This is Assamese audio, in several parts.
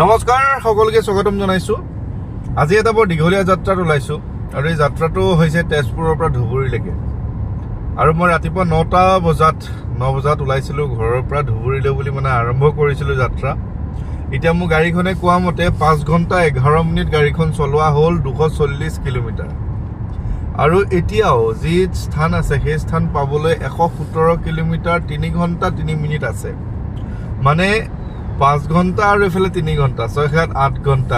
নমস্কাৰ সকলোকে স্বাগতম জনাইছো। আজি এটা বৰ দীঘলীয়া যাত্ৰাত ওলাইছো আৰু এই যাত্ৰাটো হৈছে তেজপুৰৰ পৰা ধুবুৰীলৈকে। আৰু মই ৰাতিপুৱা 9 বজাত ওলাইছিলো ঘৰৰ পৰা ধুবুৰীলৈ বুলি আৰম্ভ কৰিছিলো যাত্ৰা। এতিয়া মোৰ গাড়ীখনে কোৱা মতে 5 ঘণ্টা 11 মিনিট গাড়ীখন চলোৱা হ'ল 240 কিলোমিটাৰ। আৰু এতিয়াও যি স্থান আছে সেই স্থান পাবলৈ 117 কিলোমিটাৰ 3 ঘণ্টা 3 মিনিট আছে। 5 ঘণ্টা আৰু এফালে 3 ঘণ্টা 6-8 ঘণ্টা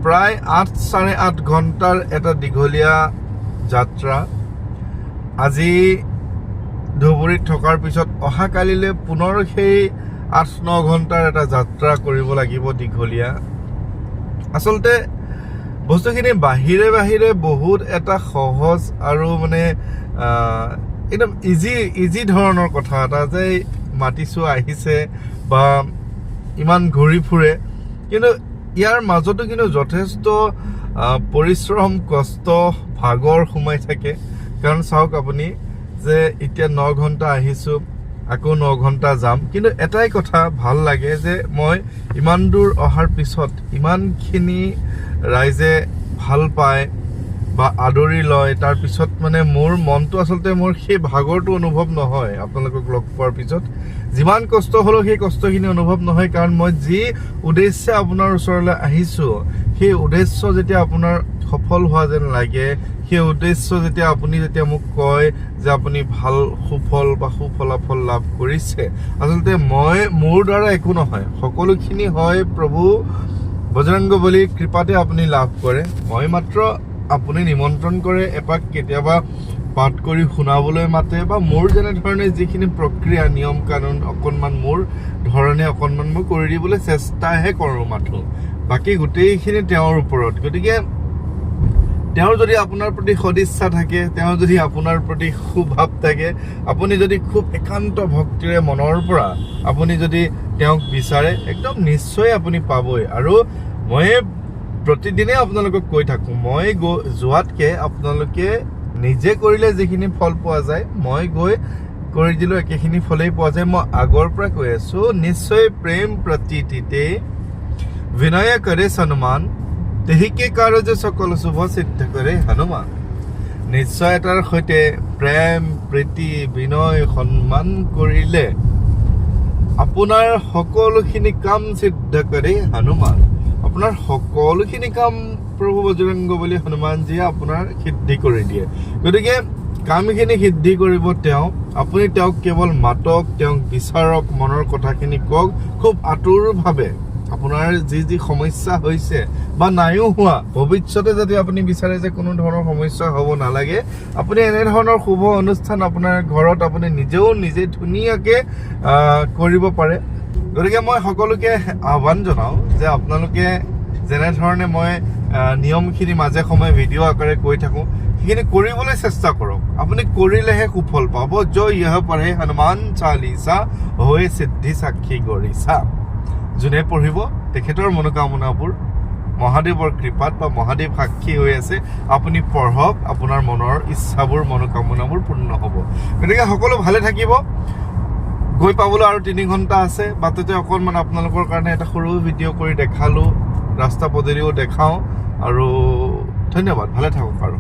প্ৰায় 8-8.5 ঘণ্টাৰ এটা দীঘলীয়া যাত্ৰা। আজি ধুবুৰীত থকাৰ পিছত অহাকালিলৈ পুনৰ সেই 8-9 ঘণ্টাৰ এটা যাত্ৰা কৰিব লাগিব দীঘলীয়া। আচলতে বস্তুখিনি বাহিৰে বহুত এটা সহজ আৰু একদম ইজি ধৰণৰ কথা এটা যে মাতিছো আহিছে বা ইমান ঘূৰি ফুৰে, কিন্তু ইয়াৰ মাজতো কিন্তু যথেষ্ট পৰিশ্ৰম কষ্ট ভাগৰ সোমাই থাকে। কাৰণ চাওক আপুনি যে এতিয়া 9 ঘণ্টা আহিছো, আকৌ 9 ঘণ্টা যাম, কিন্তু এটাই কথা ভাল লাগে যে মই ইমান দূৰ অহাৰ পিছত ইমানখিনি ৰাইজে ভাল পায় বা আদৰি লয়, তাৰ পিছত মোৰ মনটো আচলতে মোৰ সেই ভাগৰটো অনুভৱ নহয়। আপোনালোকক লগ পোৱাৰ পিছত যিমান কষ্ট হ'লেও সেই কষ্টখিনি অনুভৱ নহয়, কাৰণ মই যি উদ্দেশ্যে আপোনাৰ ওচৰলৈ আহিছো সেই উদ্দেশ্য যেতিয়া আপোনাৰ সফল হোৱা যেন লাগে, সেই উদ্দেশ্য যেতিয়া মোক কয় যে আপুনি ভাল সুফল বা সুফলাফল লাভ কৰিছে, আচলতে মোৰ দ্বাৰা একো নহয়, সকলোখিনি হয় প্ৰভু বজৰংগবলীৰ কৃপাতে আপুনি লাভ কৰে। মই মাত্ৰ আপুনি নিমন্ত্ৰণ কৰে এপাক, কেতিয়াবা পাঠ কৰি শুনাবলৈ মাতে বা মোৰ যেনেধৰণে যিখিনি প্ৰক্ৰিয়া নিয়ম কানুন অকণমান মোৰ ধৰণে অকণমান মই কৰি দিবলৈ চেষ্টাহে কৰোঁ মাথো, বাকী গোটেইখিনি তেওঁৰ ওপৰত। গতিকে তেওঁৰ যদি আপোনাৰ প্ৰতি সদিচ্ছা থাকে, তেওঁৰ যদি আপোনাৰ প্ৰতি সুভাৱ থাকে, আপুনি যদি খুব একান্ত ভক্তিৰে মনৰ পৰা আপুনি যদি তেওঁক বিচাৰে, একদম নিশ্চয় আপুনি পাবই। আৰু মই প্ৰতিদিনে আপোনালোকক কৈ থাকোঁ, মই যোৱাতকৈ আপোনালোকে নিজে কৰিলে যিখিনি ফল পোৱা যায়, মই গৈ কৰি দিলেও একেখিনি ফলেই পোৱা যায়। মই আগৰ পৰা কৈ আছো, নিশ্চয় প্ৰেম প্ৰতীতিতে বিনয় কৰে সন্মান, তেহিকে কাৰ্য সকল শুভ সিদ্ধ কৰে হনুমান। নিশ্চয় এটাৰ সৈতে প্ৰেম প্ৰীতি বিনয় সন্মান কৰিলে আপোনাৰ সকলোখিনি কাম সিদ্ধ কৰে হনুমান। আপোনাৰ সকলোখিনি কাম প্ৰভু বজৰংগবলী হনুমানজীয়ে আপোনাৰ সিদ্ধি কৰি দিয়ে। গতিকে কামখিনি সিদ্ধি কৰিব তেওঁ। আপুনি তেওঁক কেৱল মাতক, তেওঁক বিচাৰক, মনৰ কথাখিনি কওক খুব আঁতৰভাৱে। আপোনাৰ যি সমস্যা হৈছে বা নাইও হোৱা, ভৱিষ্যতে যদি আপুনি বিচাৰে যে কোনো ধৰণৰ সমস্যা হ'ব নালাগে, আপুনি এনেধৰণৰ শুভ অনুষ্ঠান আপোনাৰ ঘৰত আপুনি নিজে ধুনীয়াকৈ কৰিব পাৰে। গতিকে মই সকলোকে আহ্বান জনাওঁ যে আপোনালোকে যেনেধৰণে মই নিয়মখিনি মাজে সময়ে ভিডিঅ' আকাৰে কৈ থাকোঁ, সেইখিনি কৰিবলৈ চেষ্টা কৰক। আপুনি কৰিলেহে সুফল পাব। জয় ইহ পঢ়ে হনুমান চালিচা হৈ সিদ্ধি সাক্ষী গৰিছা। যোনে পঢ়িব তেখেতৰ মনোকামনাবোৰ মহাদেৱৰ কৃপাত বা মহাদেৱ সাক্ষী হৈ আছে। আপুনি পঢ়ক, আপোনাৰ মনৰ ইচ্ছাবোৰ মনোকামনাবোৰ পূৰ্ণ হ'ব। গতিকে সকলো ভালে থাকিব। গৈ পাবলৈ আৰু 3 ঘণ্টা আছে। বাটতে অকণমান আপোনালোকৰ কাৰণে এটা সৰু ভিডিঅ' কৰি দেখালোঁ, ৰাস্তা পদূলিও দেখাওঁ। আৰু ধন্যবাদ, ভালে থাকক আৰু।